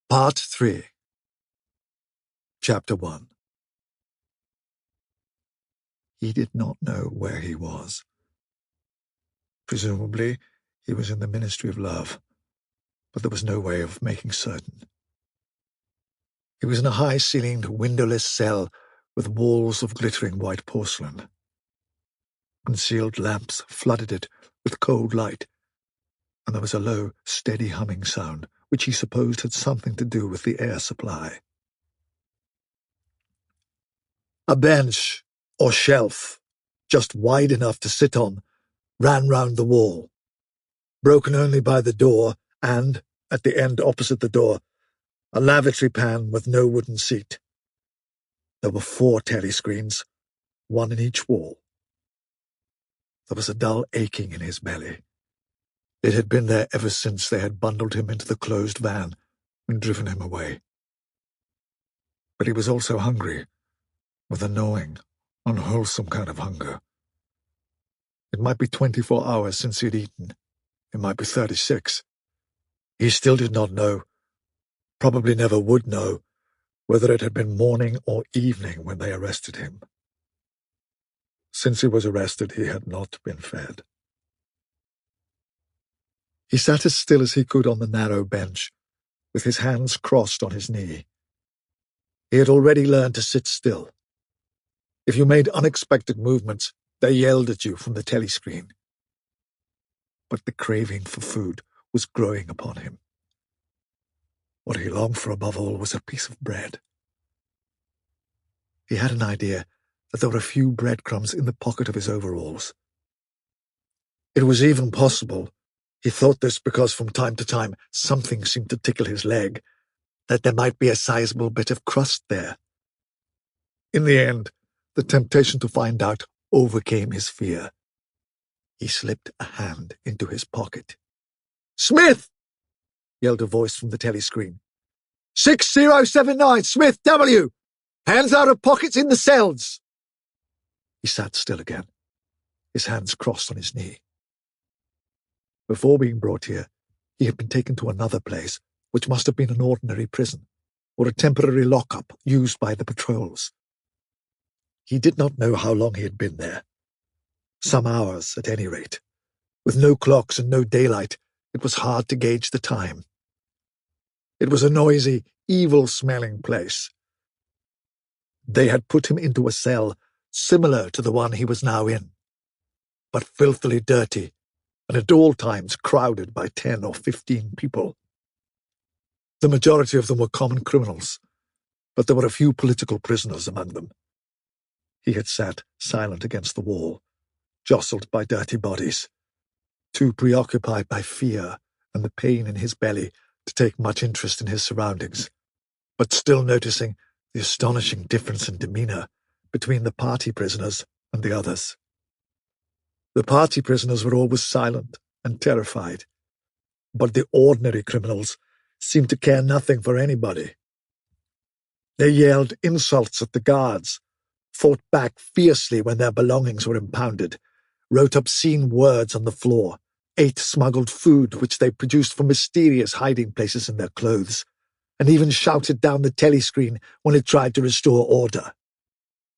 Part 3. Chapter 1. He did not know where he was. Presumably, he was in the Ministry of Love, but there was no way of making certain. He was in a high-ceilinged, windowless cell with walls of glittering white porcelain. Concealed lamps flooded it with cold light, and there was a low, steady humming sound, which he supposed had something to do with the air supply. A bench, or shelf, just wide enough to sit on, ran round the wall, broken only by the door and, at the end opposite the door, a lavatory pan with no wooden seat. There were 4 telescreens, one in each wall. There was a dull aching in his belly. It had been there ever since they had bundled him into the closed van and driven him away. But he was also hungry, with a gnawing, unwholesome kind of hunger. It might be 24 hours since he had eaten. It might be 36. He still did not know, probably never would know, whether it had been morning or evening when they arrested him. Since he was arrested, he had not been fed. He sat as still as he could on the narrow bench, with his hands crossed on his knee. He had already learned to sit still. If you made unexpected movements, they yelled at you from the telescreen. But the craving for food was growing upon him. What he longed for above all was a piece of bread. He had an idea that there were a few breadcrumbs in the pocket of his overalls. It was even possible, he thought this because from time to time something seemed to tickle his leg, that there might be a sizable bit of crust there. In the end, the temptation to find out overcame his fear. He slipped a hand into his pocket. "Smith!" yelled a voice from the telescreen. 6079, Smith W. Hands out of pockets in the cells. He sat still again, his hands crossed on his knee. Before being brought here, he had been taken to another place, which must have been an ordinary prison, or a temporary lock-up used by the patrols. He did not know how long he had been there. Some hours, at any rate. With no clocks and no daylight, it was hard to gauge the time. It was a noisy, evil-smelling place. They had put him into a cell similar to the one he was now in, but filthily dirty, and at all times crowded by 10 or 15 people. The majority of them were common criminals, but there were a few political prisoners among them. He had sat silent against the wall, jostled by dirty bodies, too preoccupied by fear and the pain in his belly to take much interest in his surroundings, but still noticing the astonishing difference in demeanor between the party prisoners and the others. The party prisoners were always silent and terrified, but the ordinary criminals seemed to care nothing for anybody. They yelled insults at the guards, fought back fiercely when their belongings were impounded, wrote obscene words on the floor, ate smuggled food which they produced from mysterious hiding places in their clothes, and even shouted down the telescreen when it tried to restore order.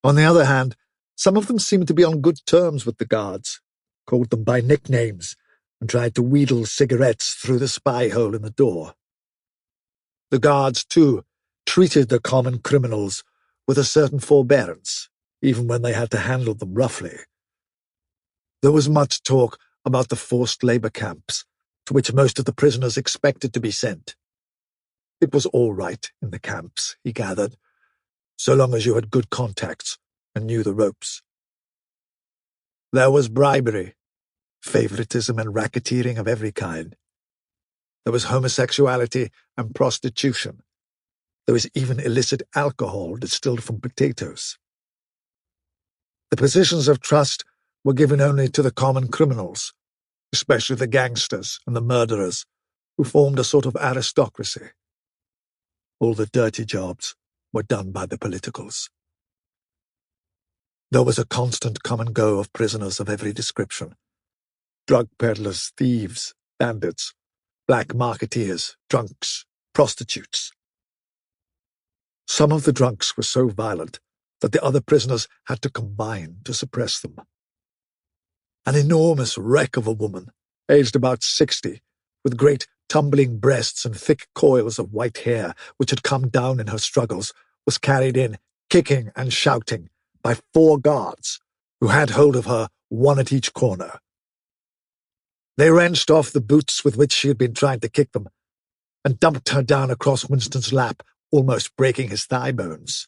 On the other hand, some of them seemed to be on good terms with the guards, called them by nicknames, and tried to wheedle cigarettes through the spy hole in the door. The guards, too, treated the common criminals with a certain forbearance, even when they had to handle them roughly. There was much talk about the forced labor camps, to which most of the prisoners expected to be sent. It was all right in the camps, he gathered, so long as you had good contacts and knew the ropes. There was bribery, favoritism and racketeering of every kind. There was homosexuality and prostitution. There was even illicit alcohol distilled from potatoes. The positions of trust were given only to the common criminals, especially the gangsters and the murderers, who formed a sort of aristocracy. All the dirty jobs were done by the politicals. There was a constant come and go of prisoners of every description. Drug peddlers, thieves, bandits, black marketeers, drunks, prostitutes, Some of the drunks were so violent that the other prisoners had to combine to suppress them. An enormous wreck of a woman, aged about 60, with great tumbling breasts and thick coils of white hair which had come down in her struggles, was carried in, kicking and shouting, by 4 guards, who had hold of her, one at each corner. They wrenched off the boots with which she had been trying to kick them, and dumped her down across Winston's lap, almost breaking his thigh bones.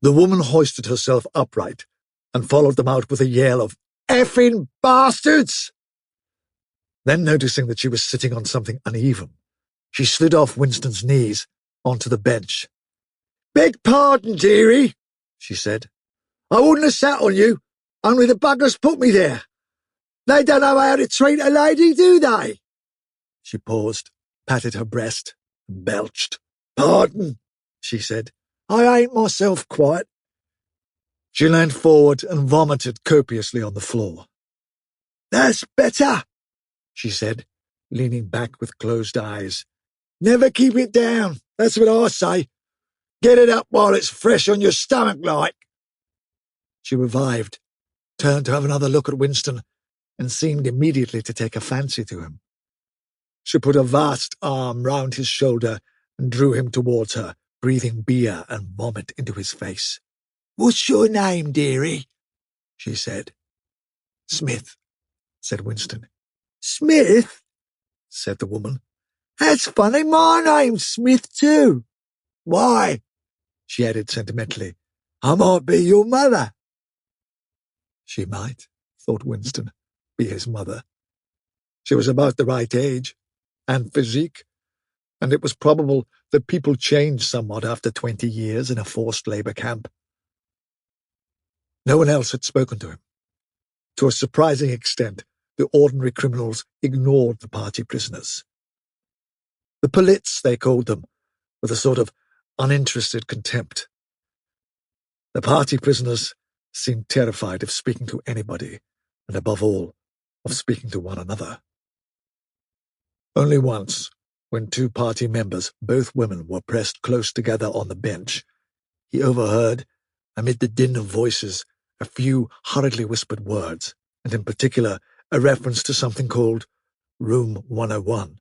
The woman hoisted herself upright and followed them out with a yell of, "Effing bastards!" Then, noticing that she was sitting on something uneven, she slid off Winston's knees onto the bench. "Beg pardon, dearie," she said. "I wouldn't have sat on you, only the buggers put me there. They don't know how to treat a lady, do they?" She paused, patted her breast, and belched. "Pardon," she said. "I ain't myself quite." She leaned forward and vomited copiously on the floor. "That's better," she said, leaning back with closed eyes. "Never keep it down, that's what I say. Get it up while it's fresh on your stomach like." She revived, turned to have another look at Winston, and seemed immediately to take a fancy to him. She put a vast arm round his shoulder and drew him towards her, breathing beer and vomit into his face. "What's your name, dearie?" she said. "Smith," said Winston. "Smith?" said the woman. "That's funny, my name's Smith too. Why," she added sentimentally, "I might be your mother." She might, thought Winston, be his mother. She was about the right age, and physique, and it was probable that people changed somewhat after 20 years in a forced labour camp. No one else had spoken to him. To a surprising extent, the ordinary criminals ignored the party prisoners. The polits, they called them, with a sort of uninterested contempt. The party prisoners seemed terrified of speaking to anybody, and above all, of speaking to one another. Only once, when 2 party members, both women, were pressed close together on the bench, he overheard, amid the din of voices, a few hurriedly whispered words, and in particular a reference to something called Room 101,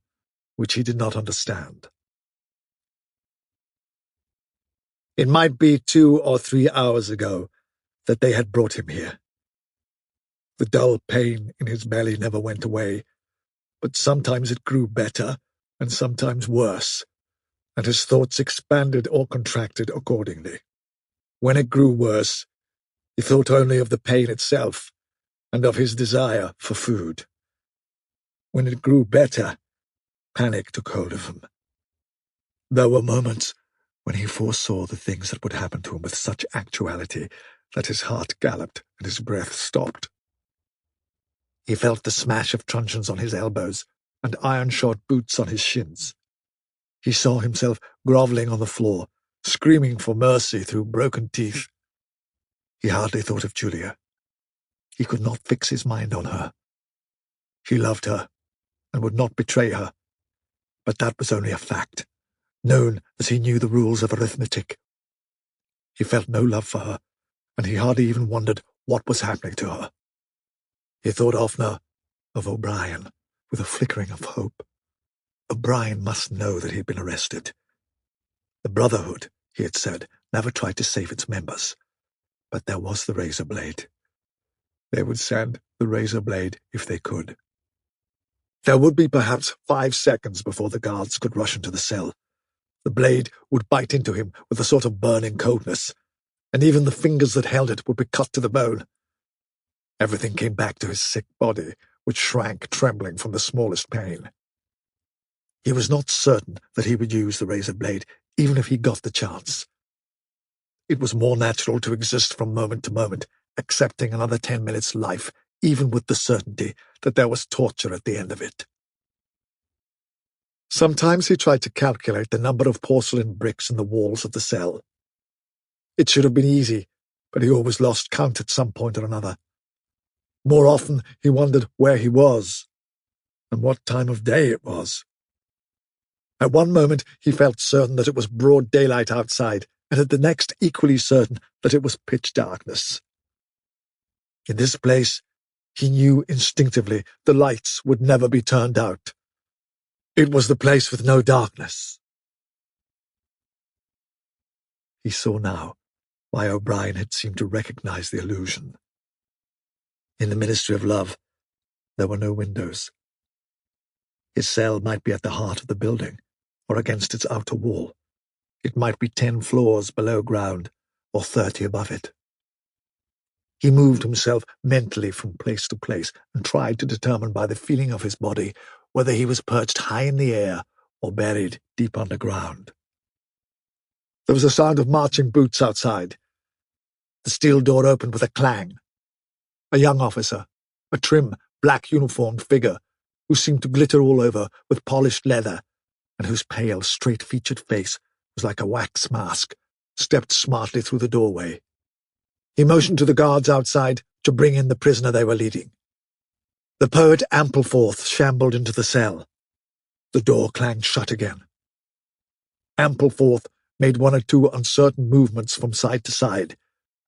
which he did not understand. It might be 2 or 3 hours ago that they had brought him here. The dull pain in his belly never went away, but sometimes it grew better and sometimes worse, and his thoughts expanded or contracted accordingly. When it grew worse, he thought only of the pain itself and of his desire for food. When it grew better, panic took hold of him. There were moments when he foresaw the things that would happen to him with such actuality that his heart galloped and his breath stopped. He felt the smash of truncheons on his elbows and iron-shod boots on his shins. He saw himself grovelling on the floor, screaming for mercy through broken teeth. He hardly thought of Julia. He could not fix his mind on her. He loved her and would not betray her, but that was only a fact, known as he knew the rules of arithmetic. He felt no love for her, and he hardly even wondered what was happening to her. He thought oftener of O'Brien, with a flickering of hope. O'Brien must know that he had been arrested. The Brotherhood, he had said, never tried to save its members, but there was the razor blade. They would send the razor blade if they could. There would be perhaps 5 seconds before the guards could rush into the cell. The blade would bite into him with a sort of burning coldness, and even the fingers that held it would be cut to the bone. Everything came back to his sick body, which shrank trembling from the smallest pain. He was not certain that he would use the razor blade, even if he got the chance. It was more natural to exist from moment to moment, accepting another 10 minutes' life, even with the certainty that there was torture at the end of it. Sometimes he tried to calculate the number of porcelain bricks in the walls of the cell. It should have been easy, but he always lost count at some point or another. More often he wondered where he was, and what time of day it was. At one moment he felt certain that it was broad daylight outside, and at the next equally certain that it was pitch darkness. In this place, he knew instinctively the lights would never be turned out. It was the place with no darkness. He saw now why O'Brien had seemed to recognize the illusion. In the Ministry of Love, there were no windows. His cell might be at the heart of the building, or against its outer wall. It might be 10 floors below ground, or 30 above it. He moved himself mentally from place to place and tried to determine by the feeling of his body whether he was perched high in the air or buried deep underground. There was a sound of marching boots outside. The steel door opened with a clang. A young officer, a trim, black-uniformed figure, who seemed to glitter all over with polished leather, and whose pale, straight-featured face was like a wax mask, stepped smartly through the doorway. He motioned to the guards outside to bring in the prisoner they were leading. The poet Ampleforth shambled into the cell. The door clanged shut again. Ampleforth made one or two uncertain movements from side to side,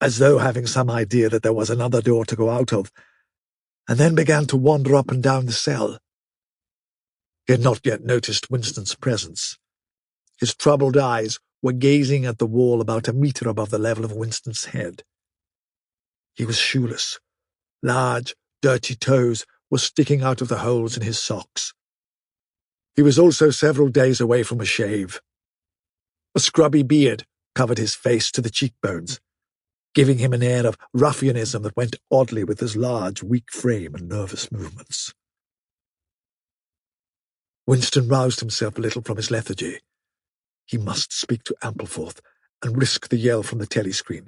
as though having some idea that there was another door to go out of, and then began to wander up and down the cell. He had not yet noticed Winston's presence. His troubled eyes were gazing at the wall about a meter above the level of Winston's head. He was shoeless. Large, dirty toes were sticking out of the holes in his socks. He was also several days away from a shave. A scrubby beard covered his face to the cheekbones, giving him an air of ruffianism that went oddly with his large, weak frame and nervous movements. Winston roused himself a little from his lethargy. He must speak to Ampleforth and risk the yell from the telescreen.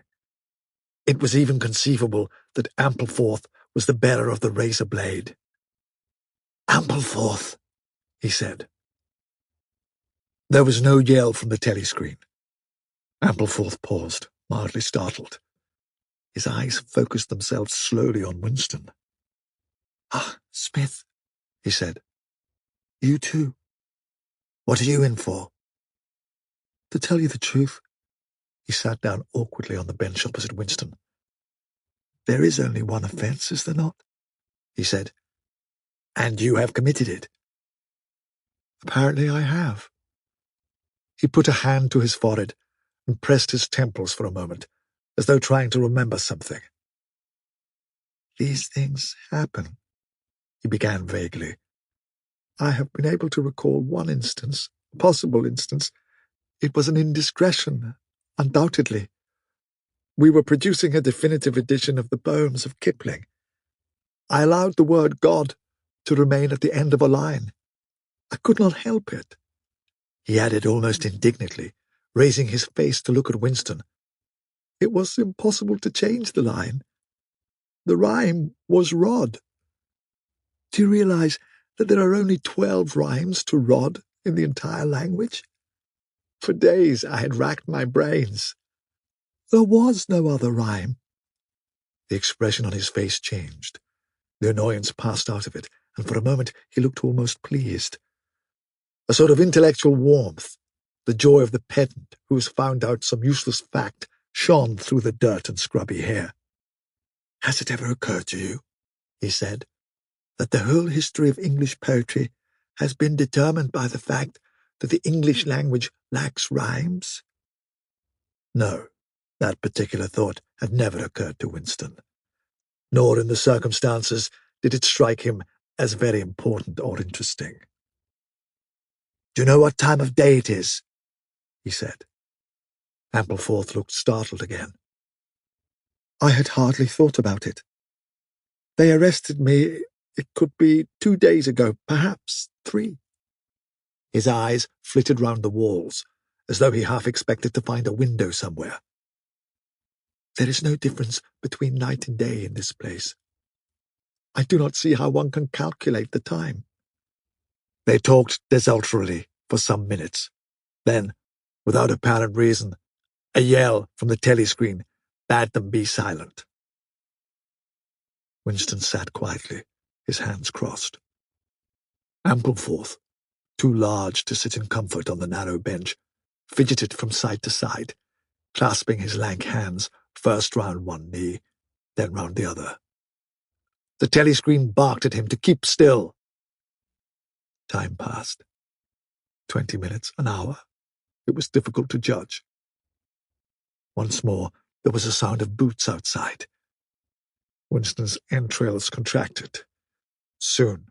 It was even conceivable that Ampleforth was the bearer of the razor blade. "Ampleforth," he said. There was no yell from the telescreen. Ampleforth paused, mildly startled. His eyes focused themselves slowly on Winston. "Ah, Smith," he said. "You too. What are you in for?" "To tell you the truth," he sat down awkwardly on the bench opposite Winston. "There is only one offence, is there not?" he said. "And you have committed it?" "Apparently I have." He put a hand to his forehead and pressed his temples for a moment, as though trying to remember something. "These things happen," he began vaguely. "I have been able to recall one instance, a possible instance. It was an indiscretion, undoubtedly. We were producing a definitive edition of the poems of Kipling. I allowed the word God to remain at the end of a line. I could not help it," he added almost indignantly, raising his face to look at Winston. "It was impossible to change the line. The rhyme was rod. Do you realize that there are only 12 rhymes to rod in the entire language? For days I had racked my brains. There was no other rhyme." The expression on his face changed. The annoyance passed out of it, and for a moment he looked almost pleased. A sort of intellectual warmth, the joy of the pedant who has found out some useless fact, shone through the dirt and scrubby hair. "Has it ever occurred to you," he said, "that the whole history of English poetry has been determined by the fact that the English language lacks rhymes?" No, that particular thought had never occurred to Winston, nor in the circumstances did it strike him as very important or interesting. "Do you know what time of day it is?" he said. Ampleforth looked startled again. "I had hardly thought about it. They arrested me, it could be 2 days ago, perhaps 3. His eyes flitted round the walls, as though he half expected to find a window somewhere. "There is no difference between night and day in this place. I do not see how one can calculate the time." They talked desultorily for some minutes. Then, without apparent reason, a yell from the telescreen bade them be silent. Winston sat quietly, his hands crossed. Ampleforth, too large to sit in comfort on the narrow bench, fidgeted from side to side, clasping his lank hands first round one knee, then round the other. The telescreen barked at him to keep still. Time passed. 20 minutes, an hour. It was difficult to judge. Once more, there was a sound of boots outside. Winston's entrails contracted. Soon,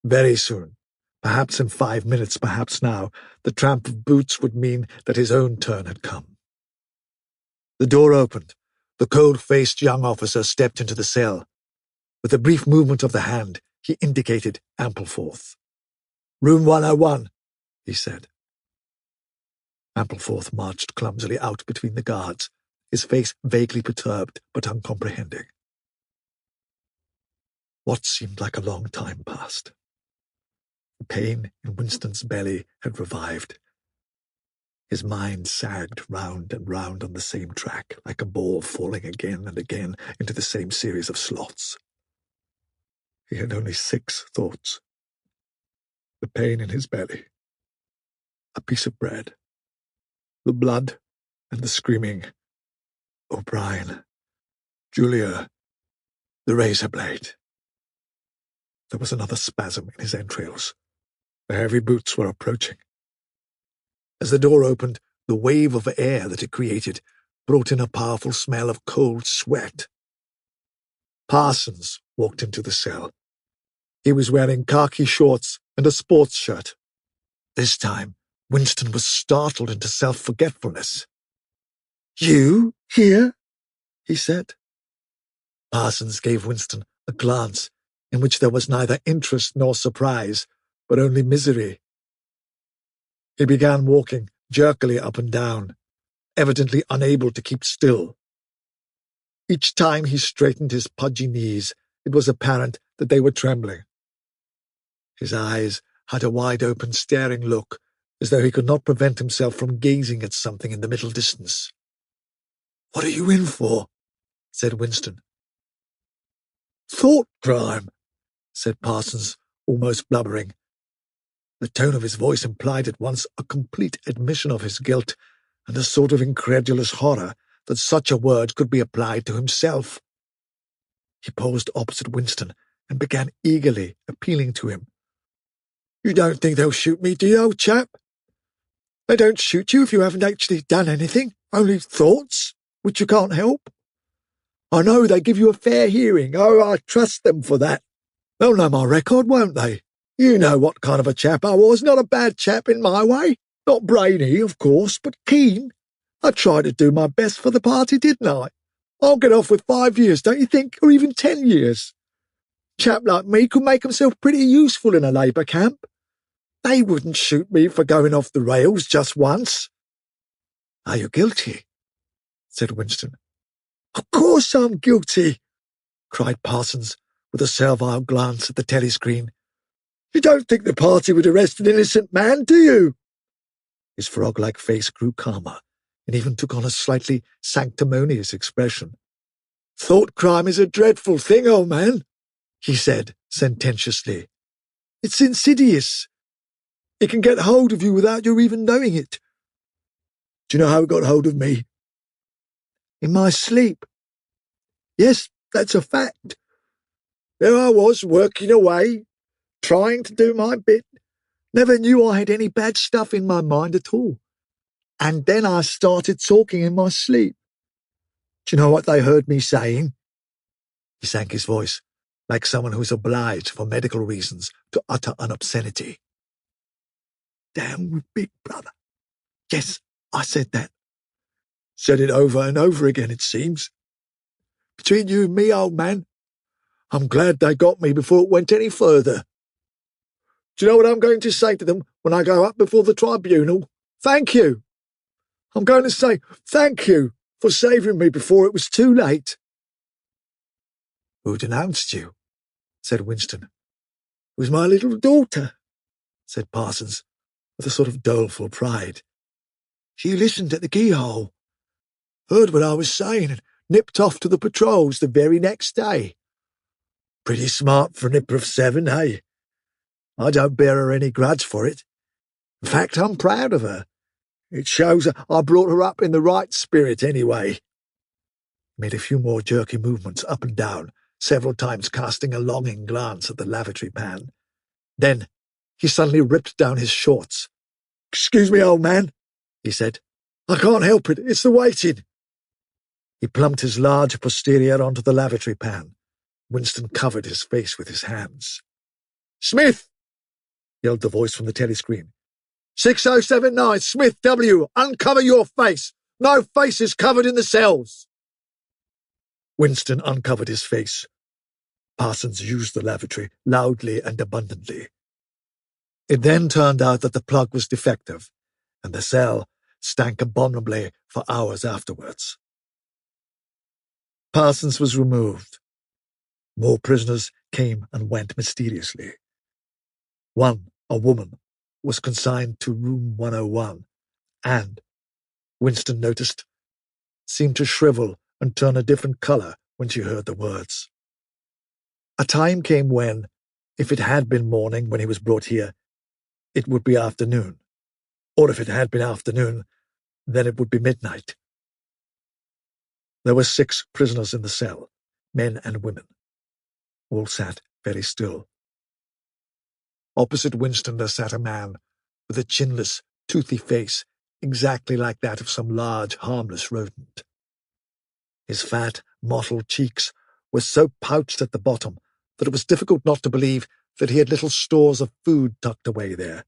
very soon, perhaps in 5 minutes, perhaps now, the tramp of boots would mean that his own turn had come. The door opened. The cold-faced young officer stepped into the cell. With a brief movement of the hand, he indicated Ampleforth. "Room 101, he said. Ampleforth marched clumsily out between the guards, his face vaguely perturbed but uncomprehending. What seemed like a long time passed. The pain in Winston's belly had revived. His mind sagged round and round on the same track, like a ball falling again and again into the same series of slots. He had only 6 thoughts. The pain in his belly, a piece of bread, the blood and the screaming, O'Brien, Julia, the razor blade. There was another spasm in his entrails. The heavy boots were approaching. As the door opened, the wave of air that it created brought in a powerful smell of cold sweat. Parsons walked into the cell. He was wearing khaki shorts and a sports shirt. This time, Winston was startled into self-forgetfulness. "You here?" he said. Parsons gave Winston a glance in which there was neither interest nor surprise, but only misery. He began walking jerkily up and down, evidently unable to keep still. Each time he straightened his pudgy knees, it was apparent that they were trembling. His eyes had a wide-open, staring look, as though he could not prevent himself from gazing at something in the middle distance. "What are you in for?" said Winston. "Thought crime," said Parsons, almost blubbering. The tone of his voice implied at once a complete admission of his guilt and a sort of incredulous horror that such a word could be applied to himself. He paused opposite Winston and began eagerly appealing to him. "You don't think they'll shoot me, do you, old chap? They don't shoot you if you haven't actually done anything, only thoughts, which you can't help. I know they give you a fair hearing. Oh, I trust them for that. They'll know my record, won't they? You know what kind of a chap I was. Not a bad chap in my way. Not brainy, of course, but keen. I tried to do my best for the party, didn't I? I'll get off with 5 years, don't you think, or even 10 years. A chap like me could make himself pretty useful in a Labour camp. They wouldn't shoot me for going off the rails just once." "Are you guilty?" said Winston. "Of course I'm guilty," cried Parsons, with a servile glance at the telescreen. "You don't think the party would arrest an innocent man, do you?" His frog-like face grew calmer, and even took on a slightly sanctimonious expression. "Thought crime is a dreadful thing, old man," he said sententiously. "It's insidious. It can get hold of you without your even knowing it. Do you know how it got hold of me? In my sleep. Yes, that's a fact. There I was, working away, trying to do my bit. Never knew I had any bad stuff in my mind at all. And then I started talking in my sleep. Do you know what they heard me saying?" He sank his voice, like someone who is obliged for medical reasons to utter an obscenity. "Down with Big Brother. Yes, I said that. Said it over and over again, it seems. Between you and me, old man, I'm glad they got me before it went any further. Do you know what I'm going to say to them when I go up before the tribunal? Thank you. I'm going to say thank you for saving me before it was too late." "Who denounced you?" said Winston. "It was my little daughter," said Parsons, with a sort of doleful pride. "She listened at the keyhole, heard what I was saying, and nipped off to the patrols the very next day. Pretty smart for a nipper of 7, eh? I don't bear her any grudge for it. In fact, I'm proud of her. It shows I brought her up in the right spirit anyway. He made a few more jerky movements up and down, several times casting a longing glance at the lavatory pan. Then he suddenly ripped down his shorts. "Excuse me, old man," he said. "I can't help it. It's the waiting." He plumped his large posterior onto the lavatory pan. Winston covered his face with his hands. "Smith!" yelled the voice from the telescreen. 6079, Smith W., uncover your face. No faces covered in the cells. Winston uncovered his face. Parsons used the lavatory loudly and abundantly. It then turned out that the plug was defective, and the cell stank abominably for hours afterwards. Parsons was removed. More prisoners came and went mysteriously. One, a woman, was consigned to room 101, and, Winston noticed, seemed to shrivel and turn a different color when she heard the words. A time came when, if it had been morning when he was brought here, it would be afternoon, or if it had been afternoon, then it would be midnight. There were 6 prisoners in the cell, men and women. All sat very still. Opposite Winston there sat a man with a chinless, toothy face exactly like that of some large, harmless rodent. His fat, mottled cheeks were so pouched at the bottom that it was difficult not to believe that he had little stores of food tucked away there.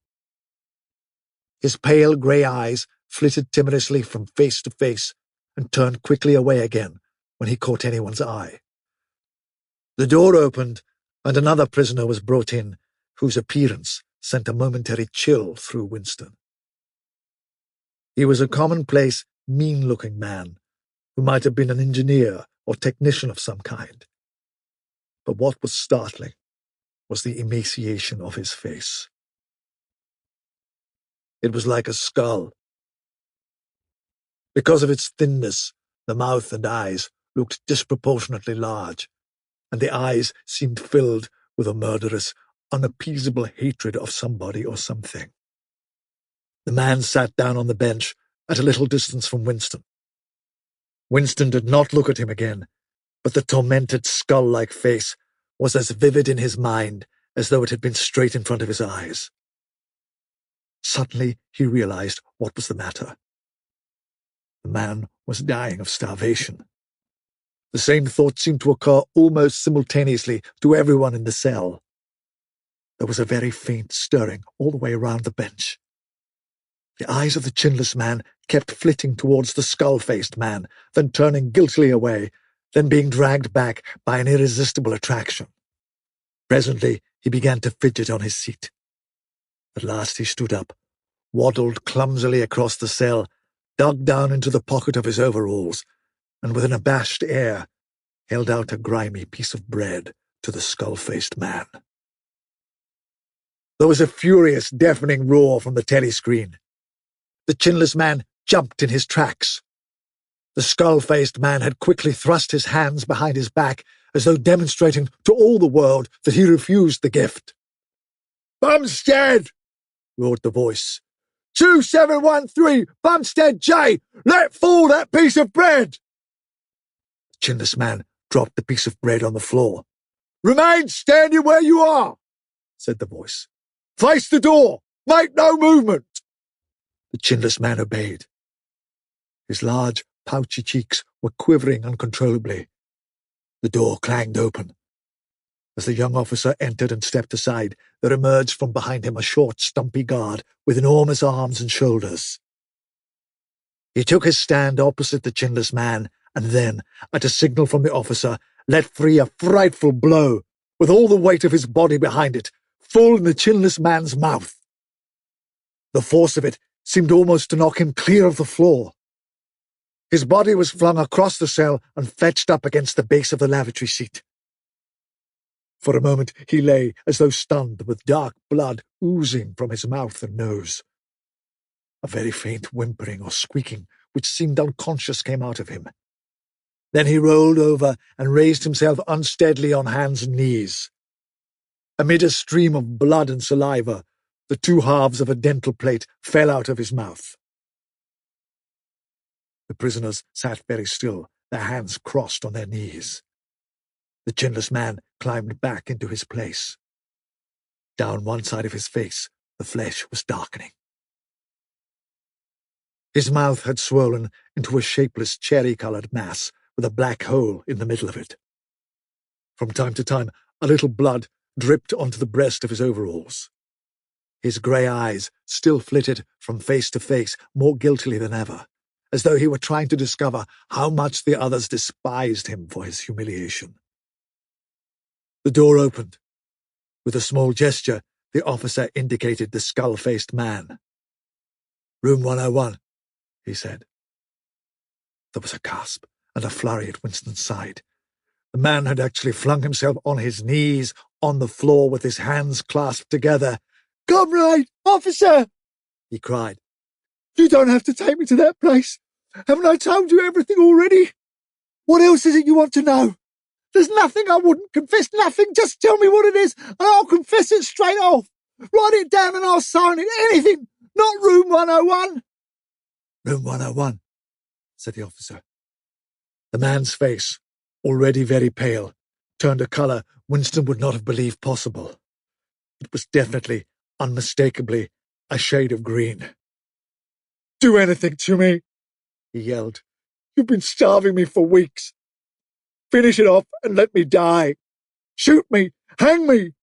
His pale grey eyes flitted timorously from face to face and turned quickly away again when he caught anyone's eye. The door opened, and another prisoner was brought in, whose appearance sent a momentary chill through Winston. He was a commonplace, mean-looking man, who might have been an engineer or technician of some kind. But what was startling was the emaciation of his face. It was like a skull. Because of its thinness, the mouth and eyes looked disproportionately large, and the eyes seemed filled with a murderous, unappeasable hatred of somebody or something. The man sat down on the bench at a little distance from Winston. Winston did not look at him again, but the tormented skull-like face was as vivid in his mind as though it had been straight in front of his eyes. Suddenly he realized what was the matter. The man was dying of starvation. The same thought seemed to occur almost simultaneously to everyone in the cell. There was a very faint stirring all the way around the bench. The eyes of the chinless man kept flitting towards the skull-faced man, then turning guiltily away, then being dragged back by an irresistible attraction. Presently he began to fidget on his seat. At last he stood up, waddled clumsily across the cell, dug down into the pocket of his overalls, and with an abashed air held out a grimy piece of bread to the skull-faced man. There was a furious, deafening roar from the telescreen. The chinless man jumped in his tracks. The skull-faced man had quickly thrust his hands behind his back, as though demonstrating to all the world that he refused the gift. "Bumstead!" roared the voice. 2713, Bumstead J! Let fall that piece of bread! The chinless man dropped the piece of bread on the floor. "Remain standing where you are," said the voice. "Face the door! Make no movement!" The chinless man obeyed. His large, pouchy cheeks were quivering uncontrollably. The door clanged open. As the young officer entered and stepped aside, there emerged from behind him a short, stumpy guard with enormous arms and shoulders. He took his stand opposite the chinless man, and then, at a signal from the officer, let free a frightful blow, with all the weight of his body behind it, full in the chinless man's mouth. The force of it seemed almost to knock him clear of the floor. His body was flung across the cell and fetched up against the base of the lavatory seat. For a moment he lay as though stunned, with dark blood oozing from his mouth and nose. A very faint whimpering or squeaking, which seemed unconscious, came out of him. Then he rolled over and raised himself unsteadily on hands and knees. Amid a stream of blood and saliva, The two halves of a dental plate fell out of his mouth. The prisoners sat very still, their hands crossed on their knees. The chinless man climbed back into his place. Down one side of his face, the flesh was darkening. His mouth had swollen into a shapeless cherry-coloured mass with a black hole in the middle of it. From time to time, a little blood dripped onto the breast of his overalls. His grey eyes still flitted from face to face more guiltily than ever, as though he were trying to discover how much the others despised him for his humiliation. The door opened. With a small gesture, the officer indicated the skull-faced man. "Room 101, he said. There was a gasp and a flurry at Winston's side. The man had actually flung himself on his knees on the floor with his hands clasped together. "Comrade, officer!" he cried. "You don't have to take me to that place. Haven't I told you everything already? What else is it you want to know? There's nothing I wouldn't confess, nothing. Just tell me what it is, and I'll confess it straight off. Write it down and I'll sign it. Anything. Not room 101. "Room 101, said the officer. The man's face, already very pale, turned a colour Winston would not have believed possible. It was definitely, unmistakably, a shade of green. "Do anything to me," he yelled. "You've been starving me for weeks. Finish it off and let me die. Shoot me, hang me,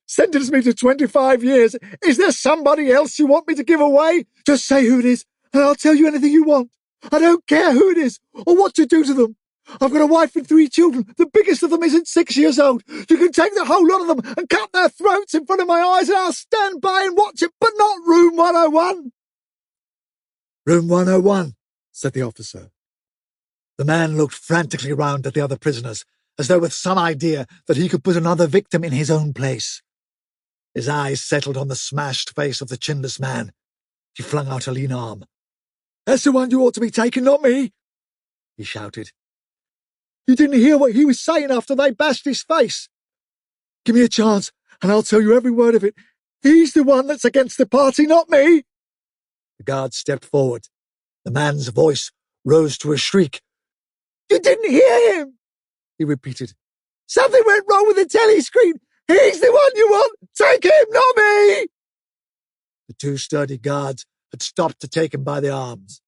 sentence me to 25 years. Is there somebody else you want me to give away? Just say who it is, and I'll tell you anything you want. I don't care who it is or what you do to them. I've got a wife and 3 children. The biggest of them isn't 6 years old. You can take the whole lot of them and cut their throats in front of my eyes, and I'll stand by and watch it, but not room 101. "Room 101, said the officer. The man looked frantically round at the other prisoners, as though with some idea that he could put another victim in his own place. His eyes settled on the smashed face of the chinless man. He flung out a lean arm. "That's the one you ought to be taking, not me," he shouted. "You didn't hear what he was saying after they bashed his face. Give me a chance, and I'll tell you every word of it. He's the one that's against the party, not me." The guard stepped forward. The man's voice rose to a shriek. "You didn't hear him," he repeated. "Something went wrong with the telescreen. He's the one you want. Take him, not me." The 2 sturdy guards had stopped to take him by the arms.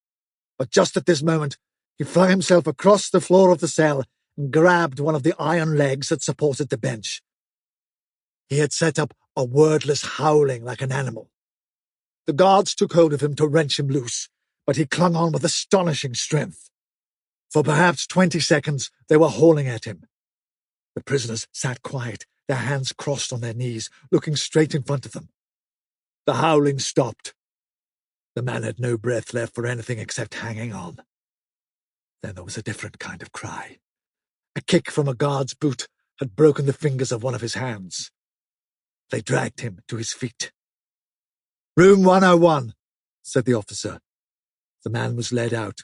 But just at this moment, he flung himself across the floor of the cell and grabbed one of the iron legs that supported the bench. He had set up a wordless howling like an animal. The guards took hold of him to wrench him loose, but he clung on with astonishing strength. For perhaps 20 seconds they were hauling at him. The prisoners sat quiet, their hands crossed on their knees, looking straight in front of them. The howling stopped. The man had no breath left for anything except hanging on. Then there was a different kind of cry. A kick from a guard's boot had broken the fingers of one of his hands. They dragged him to his feet. "Room 101, said the officer. The man was led out,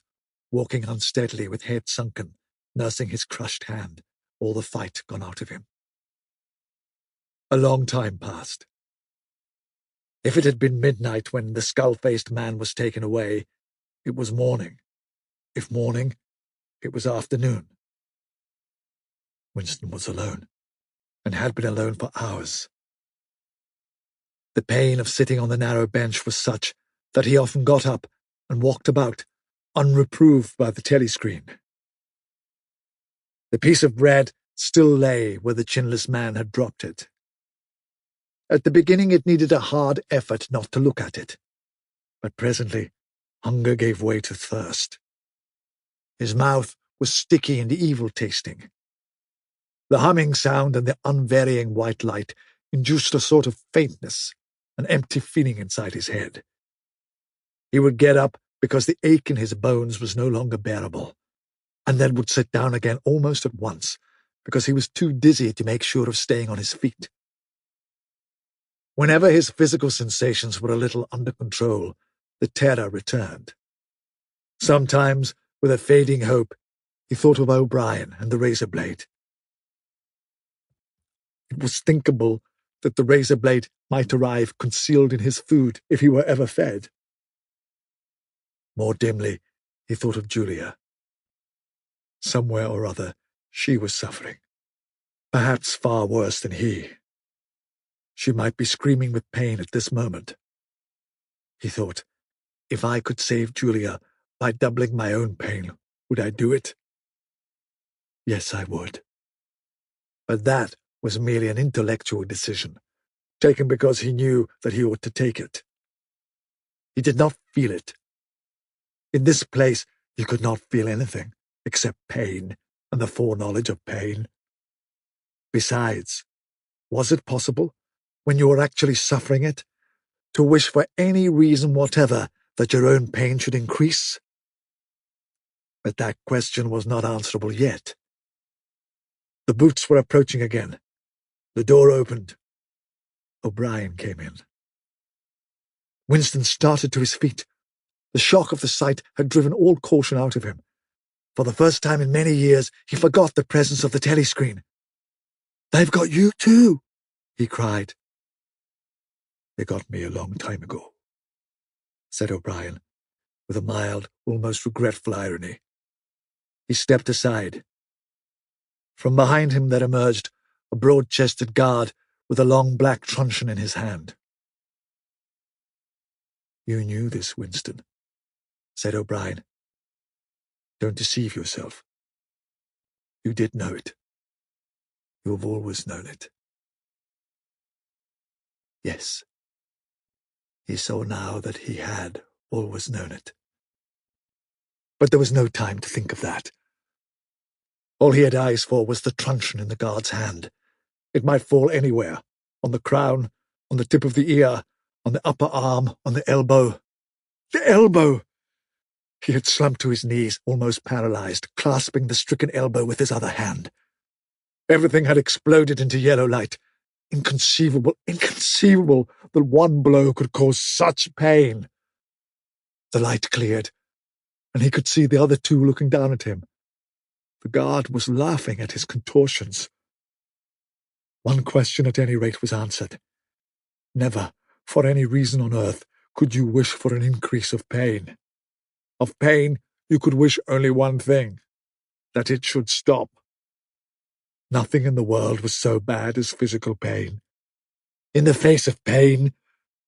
walking unsteadily with head sunken, nursing his crushed hand, all the fight gone out of him. A long time passed. If it had been midnight when the skull-faced man was taken away, it was morning. If morning, it was afternoon. Winston was alone, and had been alone for hours. The pain of sitting on the narrow bench was such that he often got up and walked about, unreproved by the telescreen. The piece of bread still lay where the chinless man had dropped it. At the beginning it needed a hard effort not to look at it, but presently hunger gave way to thirst. His mouth was sticky and evil-tasting. The humming sound and the unvarying white light induced a sort of faintness, an empty feeling inside his head. He would get up because the ache in his bones was no longer bearable, and then would sit down again almost at once because he was too dizzy to make sure of staying on his feet. Whenever his physical sensations were a little under control, the terror returned. Sometimes, with a fading hope, he thought of O'Brien and the razor blade. It was thinkable that the razor blade might arrive concealed in his food if he were ever fed. More dimly, he thought of Julia. Somewhere or other, she was suffering, perhaps far worse than he. She might be screaming with pain at this moment. He thought, if I could save Julia by doubling my own pain, would I do it? Yes, I would. But that was merely an intellectual decision, taken because he knew that he ought to take it. He did not feel it. In this place, you could not feel anything except pain and the foreknowledge of pain. Besides, was it possible, when you were actually suffering it, to wish for any reason whatever that your own pain should increase? But that question was not answerable yet. The boots were approaching again. The door opened. O'Brien came in. Winston started to his feet. The shock of the sight had driven all caution out of him. For the first time in many years, he forgot the presence of the telescreen. "They've got you too," he cried. "They got me a long time ago," said O'Brien, with a mild, almost regretful irony. He stepped aside. From behind him there emerged a broad-chested guard with a long black truncheon in his hand. "You knew this, Winston," said O'Brien. "Don't deceive yourself. You did know it. You have always known it." Yes, he saw now that he had always known it. But there was no time to think of that. All he had eyes for was the truncheon in the guard's hand. It might fall anywhere, on the crown, on the tip of the ear, on the upper arm, on the elbow. The elbow! He had slumped to his knees, almost paralyzed, clasping the stricken elbow with his other hand. Everything had exploded into yellow light. Inconceivable, inconceivable that one blow could cause such pain. The light cleared, and he could see the other two looking down at him. The guard was laughing at his contortions. One question at any rate was answered. Never, for any reason on earth, could you wish for an increase of pain. Of pain, you could wish only one thing, that it should stop. Nothing in the world was so bad as physical pain. In the face of pain,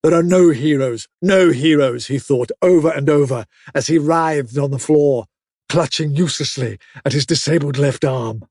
there are no heroes, he thought over and over, as he writhed on the floor, clutching uselessly at his disabled left arm.